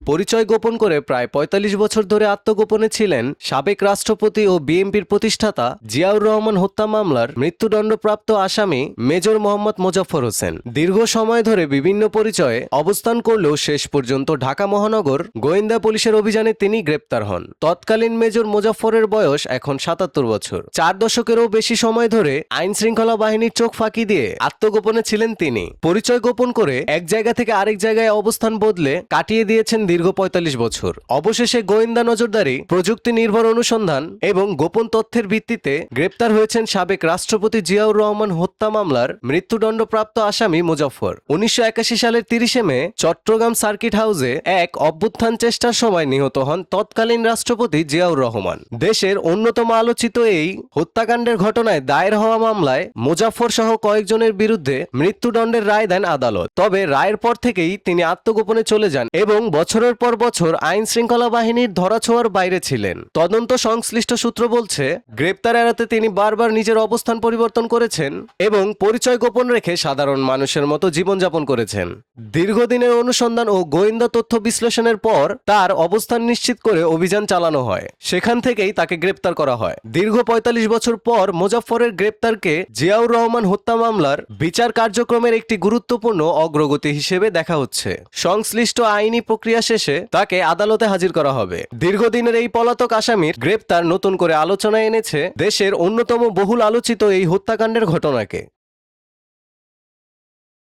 পরিচয় গোপন করে প্রায় ৪৫ বছর ধরে আত্মগোপনে ছিলেন সাবেক রাষ্ট্রপতি ও বিএনপির প্রতিষ্ঠাতা জিয়াউর রহমান হত্যা মামলার মৃত্যুদণ্ডপ্রাপ্ত আসামি মেজর মোহাম্মদ মোজাফফর হোসেন। দীর্ঘ সময় ধরে বিভিন্ন পরিচয়ে অবস্থান করলেও শেষ পর্যন্ত ঢাকা মহানগর গোয়েন্দা পুলিশের অভিযানে তিনি গ্রেপ্তার হন। তৎকালীন মেজর মোজাফফরের বয়স এখন ৭৭ বছর। ৪ দশকেরও বেশি সময় ধরে আইন শৃঙ্খলা বাহিনীর চোখ ফাঁকি দিয়ে আত্মগোপনে ছিলেন তিনি। পরিচয় গোপন করে এক জায়গা থেকে আরেক জায়গায় অবস্থান বদলে কাটিয়ে দিয়েছেন দীর্ঘ ৪৫ বছর। অবশেষে গোয়েন্দা নজরদারি, প্রযুক্তি নির্ভর অনুসন্ধান এবং গোপন তথ্যের ভিত্তিতে গ্রেপ্তার হয়েছেন সাবেক রাষ্ট্রপতি জিয়াউর রহমান হত্যা মামলার মৃত্যুদণ্ডপ্রাপ্ত আসামি মোজাফফর। ১৯৮১ সালের ৩০ মে চট্টগ্রাম সার্কিট হাউসে এক অভ্যুত্থান চেষ্টার সময় নিহত হন তৎকালীন রাষ্ট্রপতি জিয়াউর রহমান। দেশের অন্যতম আলোচিত এই হত্যাকাণ্ডের ঘটনায় দায়ের হওয়া মামলায় মোজাফফর সহ কয়েকজনের বিরুদ্ধে মৃত্যুদণ্ডের রায় দেন আদালত। তবে রায়ের পর থেকেই তিনি আত্মগোপনে চলে যান এবং বছরের পর বছর আইন শৃঙ্খলা বাহিনীর ধরাছোঁয়ার বাইরে ছিলেন। তদন্ত সংশ্লিষ্ট সূত্র বলছে, গ্রেপ্তার এড়াতে তিনি বারবার নিজের অবস্থান পরিবর্তন করেছেন এবং পরিচয় গোপন রেখে সাধারণ মানুষের মতো জীবনযাপন করেছেন। দীর্ঘদিনের অনুসন্ধান ও গোয়েন্দা তথ্য বিশ্লেষণের পর তার অবস্থান নিশ্চিত করে অভিযান চালানো হয়। সেখান থেকেই তাকে গ্রেপ্তার করা হয়। দীর্ঘ ৪৫ বছর পর মোজাফফরের গ্রেপ্তারকে জিয়াউর রহমান হত্যা মামলার বিচার কার্যক্রমের একটি গুরুত্বপূর্ণ অগ্রগতি হিসেবে দেখা হচ্ছে। সংশ্লিষ্ট আইনি প্রক্রিয়া শেষে তাকে আদালতে হাজির করা হবে। দীর্ঘদিনের এই পলাতক আসামির গ্রেপ্তার নতুন করে আলোচনায় এনেছে দেশের অন্যতম বহুল আলোচিত এই হত্যাকাণ্ডের ঘটনাকে।